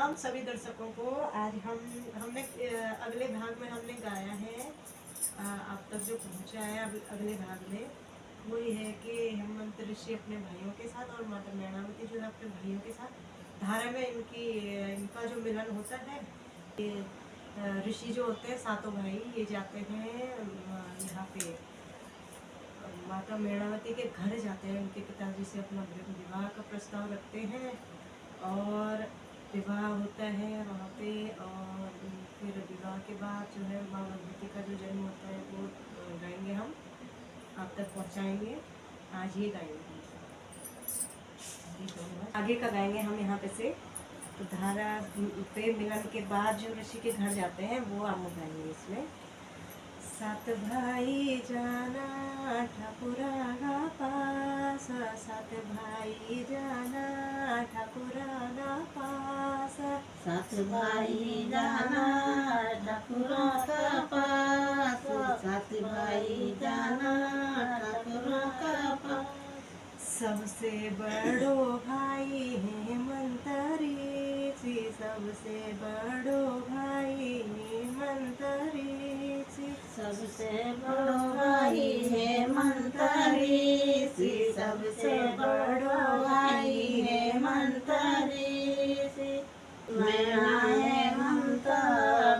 राम सभी दर्शकों को। आज हमने अगले भाग में हमने गाया है, आप तक जो पहुंचा है अगले भाग में वो ये है कि हेमंत ऋषि अपने भाइयों के साथ और माता मैणावती जो है अपने भाइयों के साथ धारा में इनका जो मिलन होता है। ये ऋषि जो होते हैं सातों भाई ये जाते हैं यहाँ पे माता मैणावती के घर जाते हैं, उनके पिताजी से अपना विवाह का प्रस्ताव रखते हैं और विवाह होता है वहाँ पे। और फिर विवाह के बाद जो है माँ भगवती का जो जन्म होता है वो गाएंगे हम, आप तक पहुँचाएंगे। आज ये गाएंगे आगे का गाएंगे हम यहाँ पे से। तो धारा पे मिलन के बाद जो ऋषि के घर जाते हैं वो हम गाएंगे इसमें। सात भाई जाना ठाकुरा गा पास, सात भाई जाना ठाकुरा गा पास, सात भाई जाना ठाकुरा का पास, सात भाई जाना ठाकुरा का पास। सबसे बड़ो भाई हेमंत ऋषि, सबसे बड़ो भाई हेमंत ऋषि, सबसे बड़ो भाई हेमंत ऋषि, सबसे बड़ो भाई हेमंत ऋषि। मैणा हेमंत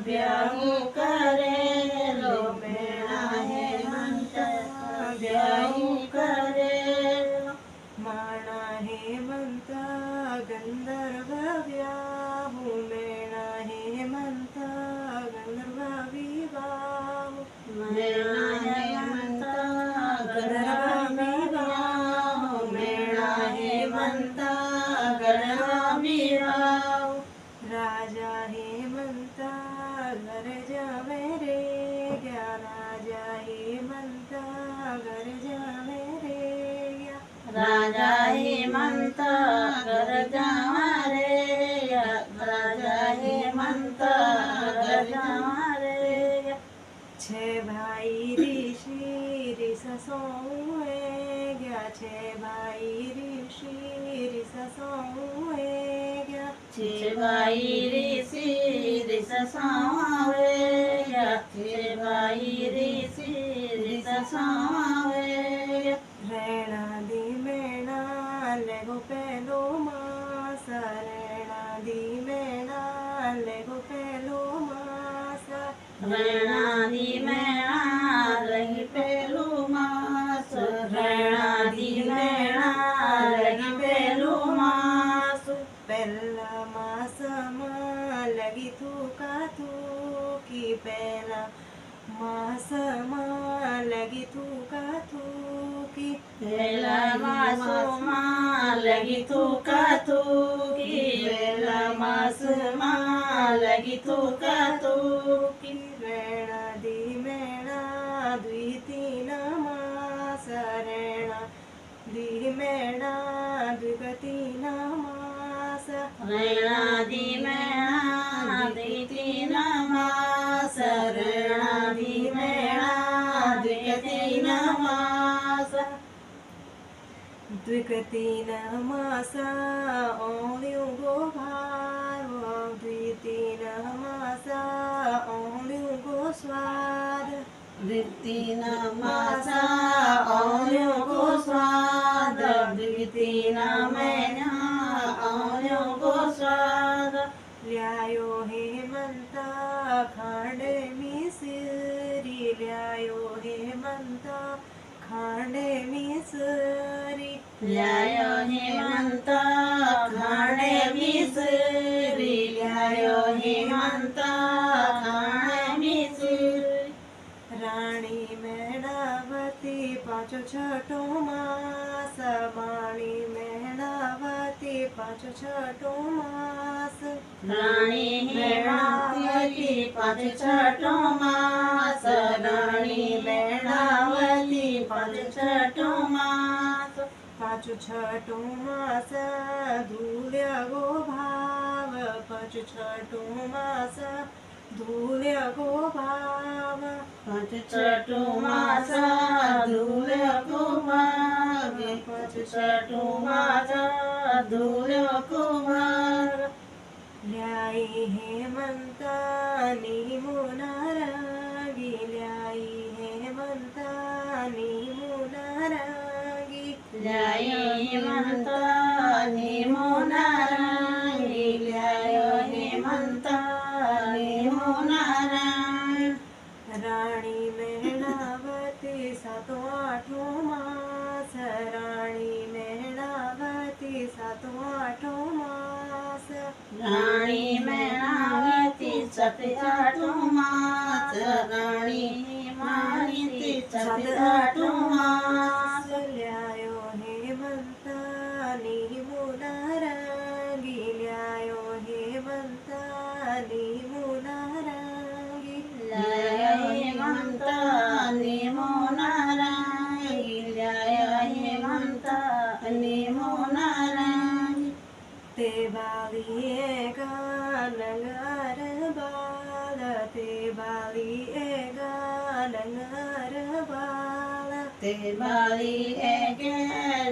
ब्याहु करे लो, मैणा हेमंत ब्याहु करे। माणा हेमंत गंधर्व व्याहु, मैणा हेमंत गंधर्व विवाह, मैणा हेमंत गंधर्व विवाह, मैणा हेमंत गंधर्व विवाह। राजा हेमंत घर जावे रे गया, राजा हेमंत घर जावे रे गया, राजा हेमंत घर जावा रे, राजा हेमंत घर जावा रे। छह भाई ऋषि ऋष सोए गया, छह भाई ऋषि ऋष सोए गया, छह भाई ऋषि ऋष सोए गया, छह भाई ऋषि ऋष सोए गया। रैणा दी मैणा लेगो पहलो मास, रैणा दी मैणा लेगो पहलो मास, रैणा दी मैणा लगी पहलू मास, रैणा दी मैणा लगी पहलू मास। पहला मास माँ लगी थूका थूकी, पहला मास माँ लगी थूका थूकी, पहला मास माँ लगी थूका थूकी, पहला मास माँ लगी थूका थूकी। रैणा दी मैणा द्वितीन मास, रैणा दी मैणा द्वितीन मास, रैणा दी मैणा द्वितीन मास, रैणा दी मैणा द्वितीन मास। द्वितीन मास ओण्यु गो भाव, द्वितीन मास ओण्यु गो स्वाद, द्वितीन मास औन्यो गो स्वाद, द्वितीन महीना औन्यो गो स्वाद। ल्यायो हेमंत खांडे मिसरी, ल्यायो हेमंत खांडे मिसरी, ल्यायो हेमंत खाणे मिसरी, ल्यायो हेमंत खाणे मिसरी। राणी मैणावती पाँचो छठो मास, राणी मैणावती पाँचो छठो मास, राणी मैणावती पाँच छठो मास, राणी मैणावती पाँच छठो मास। पाँचो छठो मास धूल्य गो भाव, पाँचो छठो मास धूल्य गो भाव, पाँच छठो मास धूल्य को भाग, पाँच छठो मास धूल्य को भाग। ल्या ल्याई हेमंतानी मुनारागी ल्याई हेमंतानी मुनारागी ल्यायो हेमंतानी मुनारागी ल्यायो हेमंतानी मुनारागी राणी मेणावती सातो आठो मास राणी मेणावती सातो आठो मास राणी मेणावती सते आठो मास राणी मेणावती सते आठो मास ल्यायो हेमंतानी मुनारागी ल्यायो हेमंतानी मुनारागी ल्यायो हेमंतानी मुनारागी ल्यायो हेमंतानी मुनारागी ते बाली गानंगार बाल ते बाली गानंगार बाल ते बाली एगे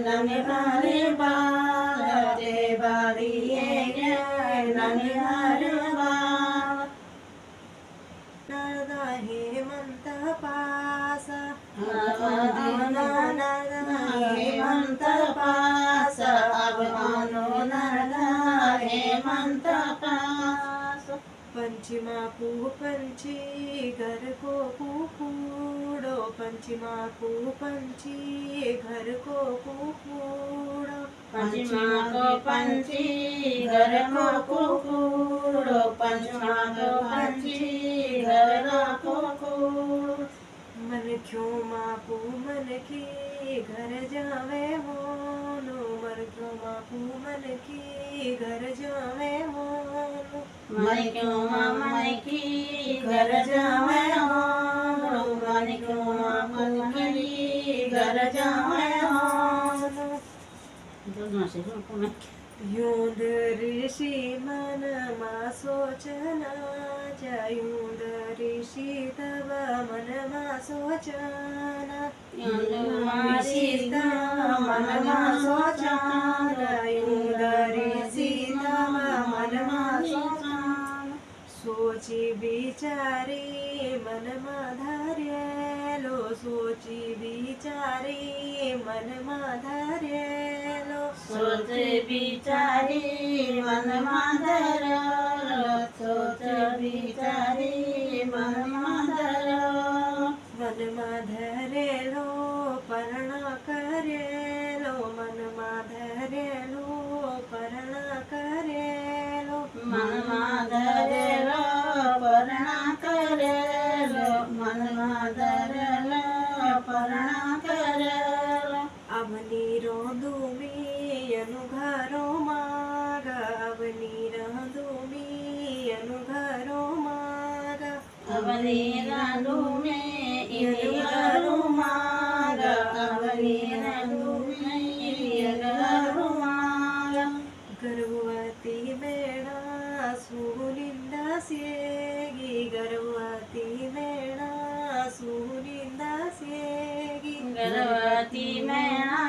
नंगारे बाल ते बाली एगे नंगारे बाल नरदा हेमंत पास हेमंत पास अब अनु नरदा हेमंत पास पंचमा पू पंची घर को कुकूड़ो पंचमा पू पंची घर को कुकूड़ो पंचमा को पंची घर को कुकूड़ो पंचमा को पंची घर को कुकूड़ मन क्यों मापू मन की घर जावे मोनो मन क्यों मापू मन की घर जावे मोनो मन क्यों मन की घर जावे हो मन क्यों मन की घर जावे हो दोनों से रुको युंद ऋषि मन मा सोचना युंद ऋषि तब मन मा सोचना ऋषि मन मा सोचना युंद ऋषि तब मन मा सोचना सोची विचारी मन मा धरेलो सोची विचारी मन मा धरेलो सोच विचारी मन माधर सोच विचारी मन माधर मन मा धरेलो परणा करेलो मन मा धरेलो परणा करेलो मन माधर परणा करेलो मन माधर परणा करेलो अवनी रोंदू मी अनुघरो माग अवनी रोंदू मी अनुघरो माग अवनी रांडू में इनिगरु माग अवनी रांडू में इनिगरु माग गर्भवती मेणा सुलिंदा सेगी गर्भवती मेणा सुलिंदा सेगी गर्भवती मैना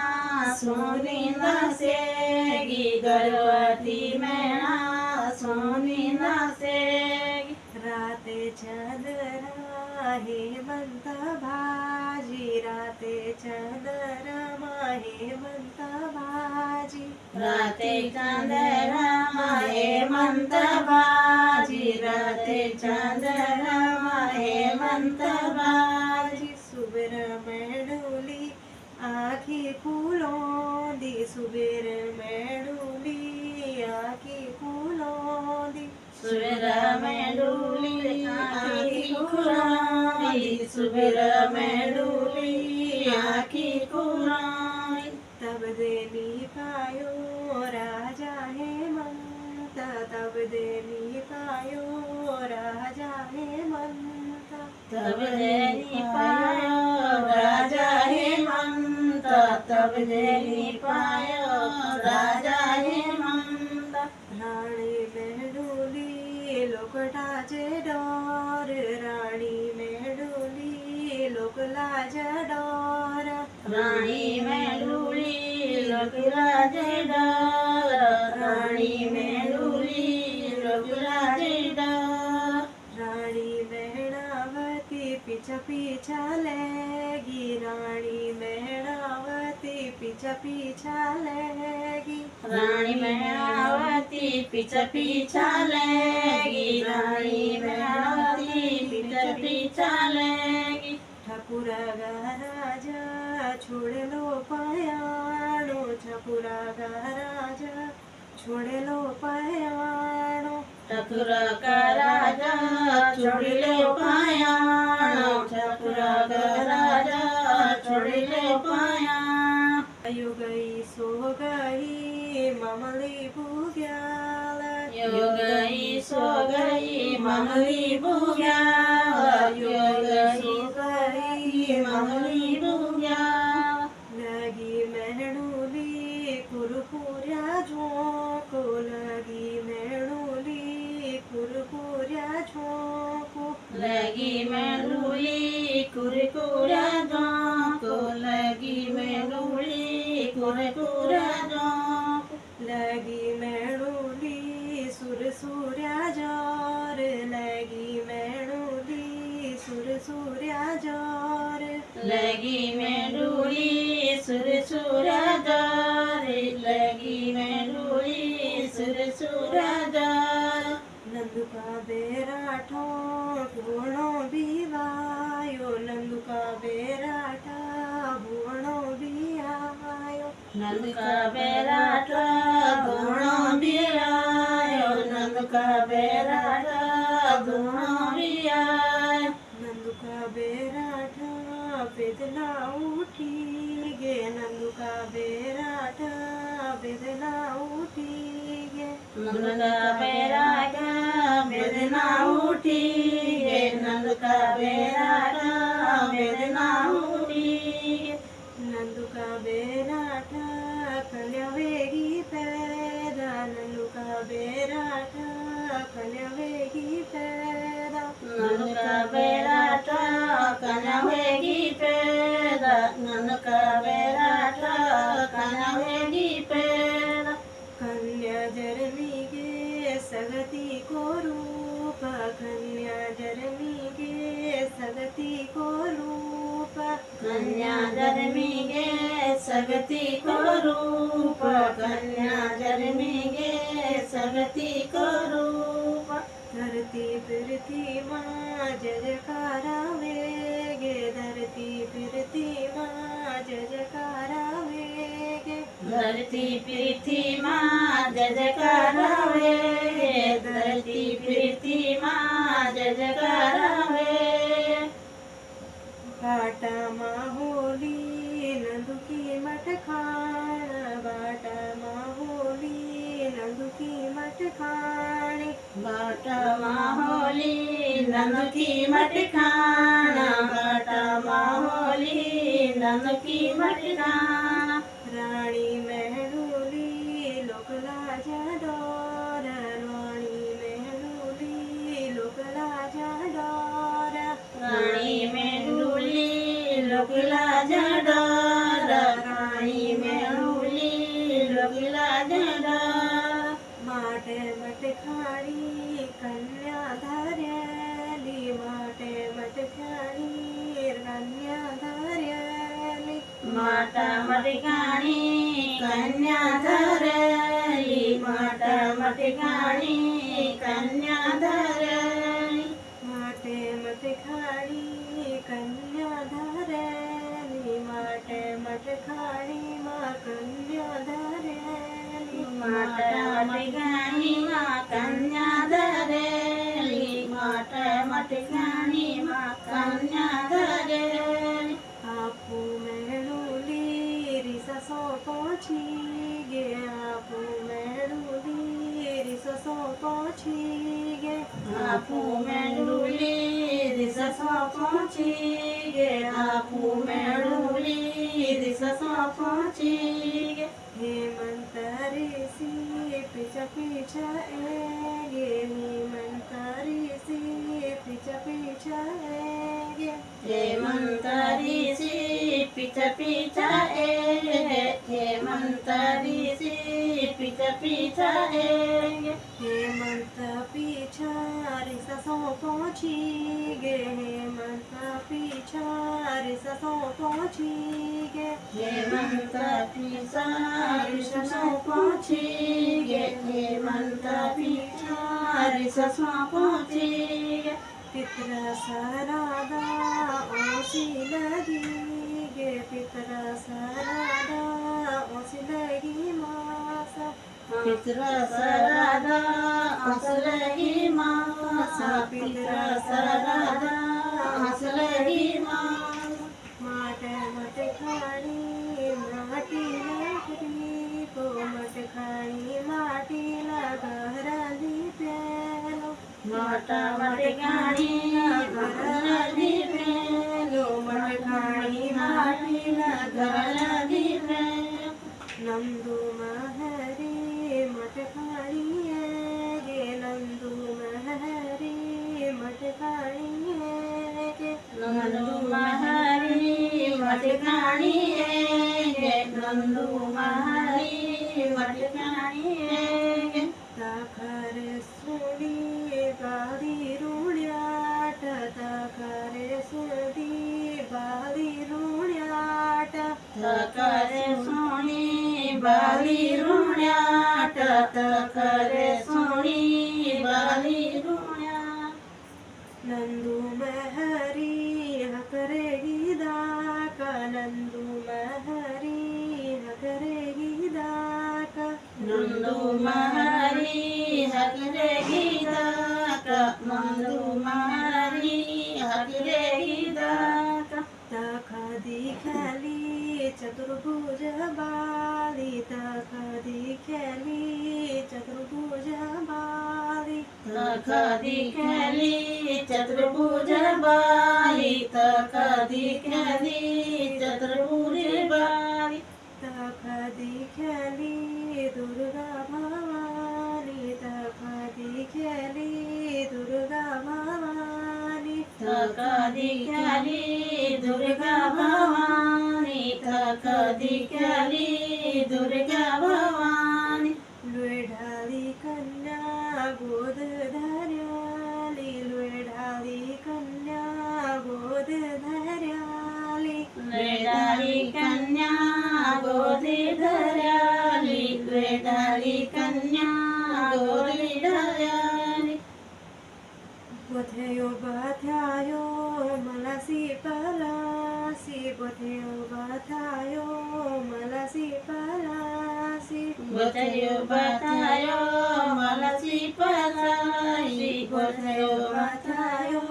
सोनिंदा सेगी गर्भवती मैना सोनिंदा सेगी राते चंद्रमा हेमंत भाजी राते चंद्रमा हेमंत भाजी राते चंद्रमा हेमंत बाजी राते चंद्रमा हेमंत बाजी सुबेर मेडुली आखी फूलों दी सुबेर मेडुली आखी फूलों दी सुबेर में डूली आखी खुराई सुबेर में डूली आखी खुराई तब देवी पायो राजा हेमंत तब देवी पायो राजा हेमंत तब देवी पायो राजा हेमंत तब देवी पायो राजा हेमंत राणी मेडुली लोकटाचे डोर राणी मेडुली लोकलाज डोर राणी में डूली लोकराज डाल राणी में डूली रघुराजेदा रानी महणावती पीछा पीछा लेगी, रानी महणावती पीछा पीछा लेगी, रानी महणावती पीछा पीछा लेगी, रानी महणावती पीछा पीछा लेगी। ठाकुरा गा राजा छोड़ लो पयाणो, ठाकुरा गा राजा छोड़ लो पयाणो, ठाकुरा का राजा छोड़ लो पायाणो, ठाकुरा का राजा छोड़ लो पायाणो। यो गई सो गई ममली बुग्याल, यो गई सो गई ममली बुग्याल, यो गई सो गई ममली बुग्याल। लगी महणुली कुरकुर्या झोंको, लगी महणुली कुरकुर्या झोंको, लगी मेलुली कुरकुरा जोंको, लगी मेलुली कुरकुरा जोंको। लगी महणुली सुरसुर्या जोर, लगी महणुली सुरसुर्या जोर, लगी मेलुली सुरसुरा जोर, लगी मेलुली सुरसुरा जोर। नंदुका बेराठो भुवनो बीवायो, नंदुका बेराठा भुवनो बीवायो, नंद का बेराटा धुणो बियायो, नंद का बेराटा धुणो बियायो। नंदुका बेराठा बेदना उठी गे, नंदुका बेराठा बेदना उठी गे, नंद का बेराटा बेदना उठी गे, नंद का बेराटा बेदना उठी गे। नंदुका बेराठा कल्या वेगी पैदा, नंदुका बेराठा कल्या वेगी पैदा, नंद का बेराटा कनवेगी पैदा, नंद का बेराटा कनवेगी पैदा। कन्या जरनी गे सगती को रूप, कन्या जरनी गे सगती को रूप, कन्या जन्मी गे सगती को रूप, कन्या जन्मी गे सगती को रूप। धरती फिरती माँ जजकारा वेगे, धरती फिरती माँ जजकारा वेगे, धरती पृथ्वी माँ जजकार वे, धरती पृथ्वी माँ जजकार वे। बाटा माँ होली नंदुकी मठ खाना, बाटा माँ होली नंदुकी मठ खाने, बाटा माहोली नंद की मटकाना, बाटा माहोली नंद की मटकाना। रानी महलूली लोकला जाडोर, रानी महलूली लोकला जाडोर, रानी में डूली लोकला जडोर, रानी में डूली लोकला जडोर। माटे मट खाणी कन्या धार्याली, माटे मट खाणी कन्या धार्याली, माता मटकाणी कन्या धरली, माता मटकाणी कन्या धरली। माटे मट खाणी कन्या धार्याली, माटे मट खाणी मा कन्या धार्याली, माता मटकाणी मा कन्या धरली, माता मटकाणी मा कन्या धरली। आपू महलूली रिससो पोछी गे, आपू महलूली रिससो पोछी गे, आपू में डूली रिससो पहुंची गे, आपू में डूली रिससो पहुंची गे। हेमंत ऋषि पीछा पीछा गे, हेमंत ऋषि पीछा पीछा गे, हेमंत ऋषि पीछा पीछा हेमंत ऋषि पीछा पीछा हेमंत पिछारे ससों पहुँची गे, हेमंत पिछारे ससों पहुँची गे, हेमंत पिछारे ससों पहुँची गे, हेमंत पिछारे ससों पहुँची गे। पितरा सरादा ओसी लगी गे, पितरा सरादा ओसी लगी मासा, पितरा सरादा असलगी मासा, पितरा सरादा असलगी मासा। माट मट खाणी माटी लगरी को, मट खाणी माटी लगरली पेलो, माटा मटकाणी घरली पेलो, मटकाणी माटी घरली पेलो। नंदू महरी मट खाणी गे, नंदू महरी मट खाणी गे, नंदू महरी मटकाणी गे, नंदू महरी मटकाणी गे। ताखर सुनी बाली रुण्याट, ताखर सुनी बाली रुण्याट, तकरे सोनी बाली रुण्याट, तकरे सोनी बाली रुण्याट। नंदू महरी हकरेगी दाका, नंदू महरी हकरेगी दाका, नंदू महरी हकरेगी दाका, नंदू महरी हकरेगी दाका। ताखा दिखली चतुर्भुज बाली, ताखा दिखली चतुर्भुज बाली, तका दिखली चतुर्भुज बाली, तका दिखली चतुर्भुज बाली। ताखा दिखली दुर्गा भवानी, ताखा दिखली दुर्गा भवानी, तका दिखली दुर्गा भवानी, तका दिखली दुर्गा भवानी। लुएढाली कन्या गोद धर्याली, लुएढाली कन्या गोद धर्याली, वेदाली कन्या गोदी धर्याली, वेदाली कन्या गोदी धर्याली। बोथेयो बाथायो मलासी पलासी, बोथेयो बाथायो मलासी पलासी, बोथयो बतायो मलसी पसाई, बोथयो बतायो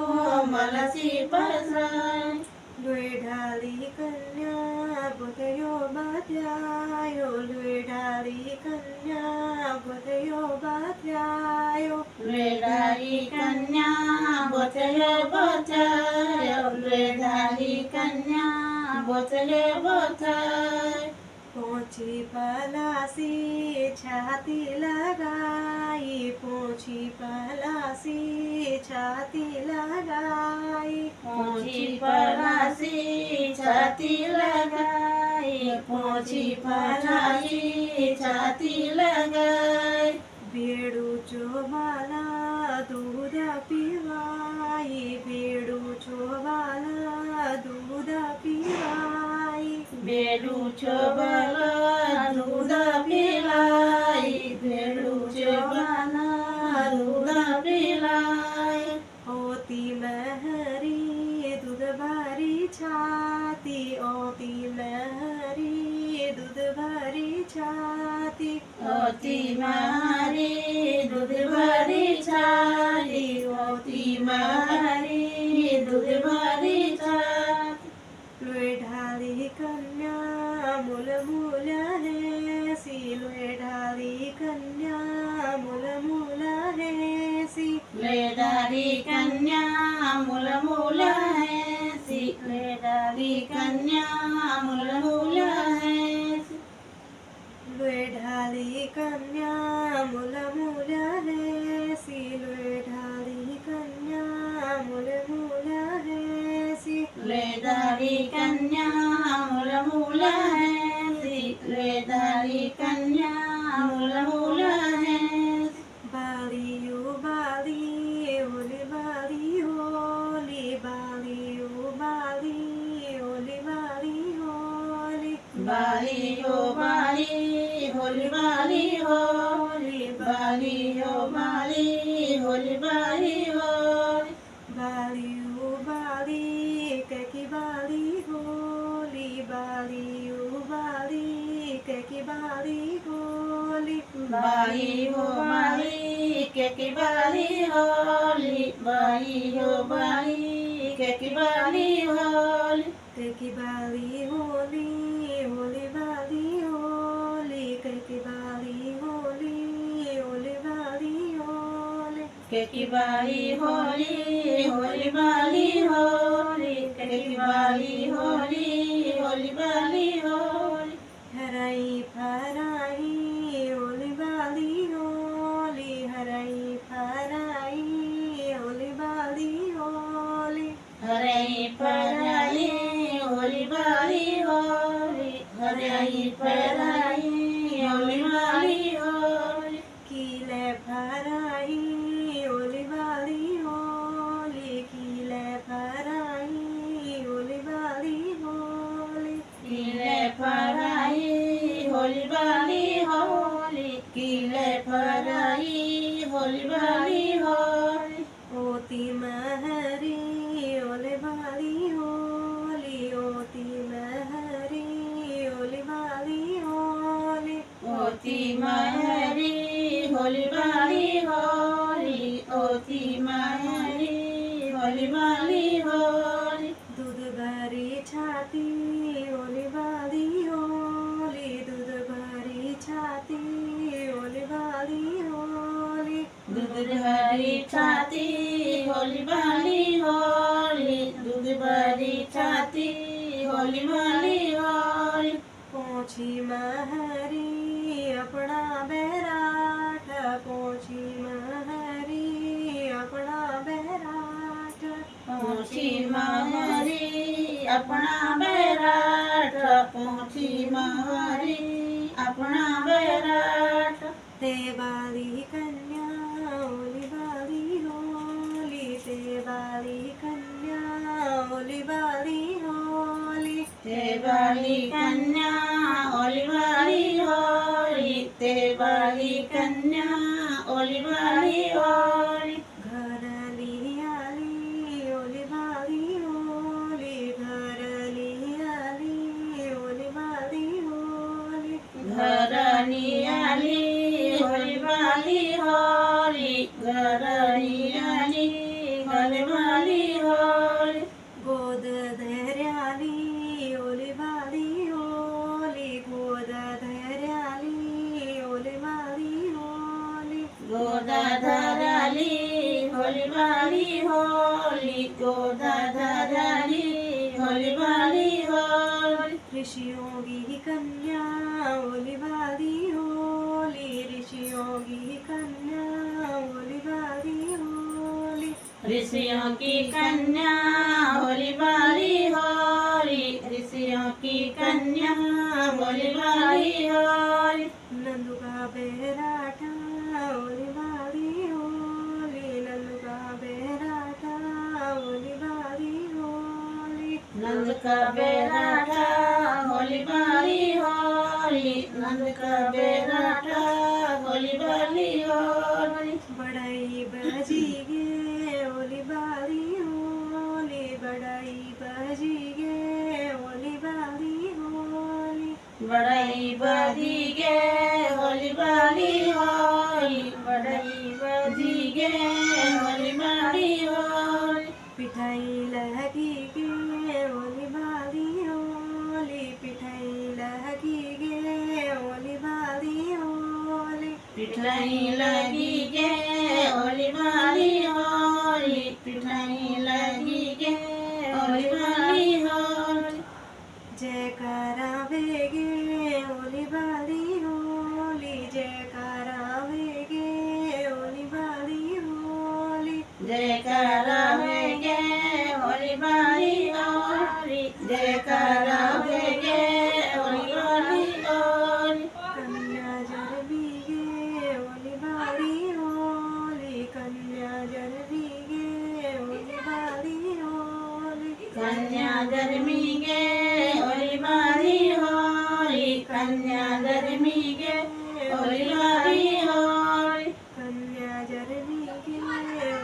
मलसी पसाई। लुएढाली कन्या बोथेयो बाथायो, लुएढाली कन्या बोथेयो बाथायो, वेदाली कन्या बोथयो बतायो, वेदाली कन्या बोथयो बतायो। पोछी पलासी छाती लगाई, पोछी पलासी छाती लगाई, पोछी पलासी छाती लगाई, पोछी पलासी छाती लगाई। बेड़ू चोबाला दूध पीवाई, बेड़ू चोबाला दूध पीवाई, बेडू चोबाला दूध पिलाई, बेडू चोबाला दूध पिलाई। ओती महरी दूध भरी छाती, ओती महरी दूध भरी छाती, ओती मारी दूध भरी छाती, ओती मारी दूध भरी छाती। लुएढाली कन्या मूल मूल है सी, लुएढाली कन्या मूल मूल है सी, वेदाली कन्या मूल मूल है सी, वेदाली कन्या मूल मूल है सी। लुएढाली कन्या मूल मूल है सी, लुएढाली कन्या मूल मूल है सी, वेदाली कन्या मूल मूल है सी, वेदाली कन्या मूल मूल है सी। बालियो होली बाली होली बाली ओ बाली कैकी बाली होली बाली ओ बाली कैकी बाली होली बाली हो बाली के बाली होली बाली हो बाली के बाली होली कैकी बाली होली होली बाली होली कैकी बाली होली होली बाली होली के बाली होली होली बाली होली के बाली होली होली बाली होली हराई फराई होली बाली होली हराई फराई होली बाली होली हरे पराई होली बाली होली हरे पराई होली बाली होली कीले फराई होली बाली होली कीले फराई होली बाली होली किले पराई होली बाली होली किले पराई होली बाली होली ओती महरी होली बाली होली ओती महरी होली बाली होली ओती महरी होली बाली होली ओती महरी होली बाली होली दूध भरी छाती होली बाली होली दूध भरी छाती होली बाली होली दूध भरी छाती होली बाली होली दूध भरी छाती होली बाली होली पोछी महरी अपना बैराठ पोछी महरी अपना बैराठ पोछी महरी अपना बैराठ पोछी महरी अपना बैराठ देवाली कन्या होली बाली होली देवाली कन्या होली बाली होली देवाली कन्या होली बाली होली देवाली कन्या होली बाली होली घरली आली होली बाली होली घरली आली होली बाली होली घरनी आली होली बाली होली घरनी आली होली बाली होली गोद धैर्याली होली बाली होली गोद धैर्याली होली बाली होली गोदा धराली होली बाली होली गोदा धराली होली बाली होली ऋषियों की कन्या होली बाली होली ऋषियों की कन्या होली बाली होली ऋषियों की कन्या होली बाली होली ऋषियों की कन्या होली बाली होली नंदू का बेराटा होली बाली होली नंदू का बेराटा होली बाली होली नंद का बेराटा होली बाली होली नंद का बेराटा होली बाली होली बड़ाई बजी गे होली बाली होली बड़ाई बजी गे होली बाली होली बड़ाई बजी गे होली बाली होली बड़ाई बजी गे होली बाली होली पिठाई लहगी गे होली बाली होली पिठाई लहगी गे होली बाली होली पिठाई लगी गे होली बाली होली पिठाई लगी गे होली बाली होली जयकारा वेगे होली बाली होली जयकारा वेगे होली बाली होली जयकारा वेगे होली बाली होली जयकारा वेगे होली बाली होली कन्या जरबी गे होली बाली होली कन्या जरबी गे होली बाली होली कन्या धर्मी गे होली बाली होली कन्या धर्मी गे होली बाली होली कन्या जरबी गे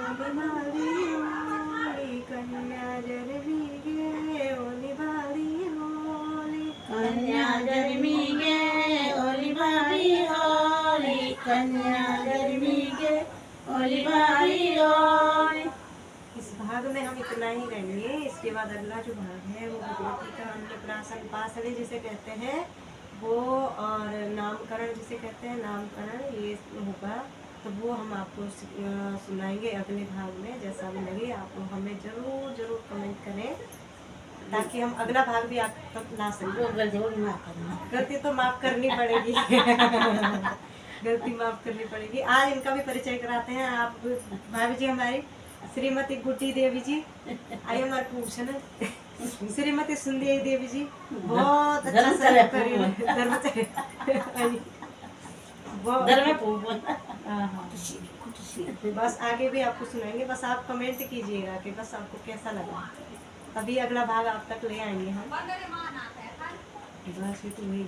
मेरी भाई और इस भाग में हम इतना ही रहेंगे। इसके बाद अगला जो भाग है वो भगवती का अन्नप्राशन पासने जिसे कहते हैं वो, और नामकरण जिसे कहते हैं नामकरण, ये होगा। तो वो हम आपको सुनाएंगे अगले भाग में। जैसा भी लगे आप लोग हमें ज़रूर ज़रूर कमेंट करें ताकि हम अगला भाग भी आप तक ला सकें। वो गलती हो माफ करना। गलती तो माफ़ करनी पड़ेगी गलती माफ़ करनी पड़ेगी। आज इनका भी परिचय कराते हैं। आप भाभी जी हमारी श्रीमती गुड्डी देवी जी, आई हमारे पूछना श्रीमती सुंदरी देवी जी बहुत अच्छा धर्मचर्या बस आगे भी आपको सुनाएंगे। बस आप कमेंट कीजिएगा कि बस आपको कैसा लगा, तभी अगला भाग आप तक ले आएंगे हम। बस ये तो वही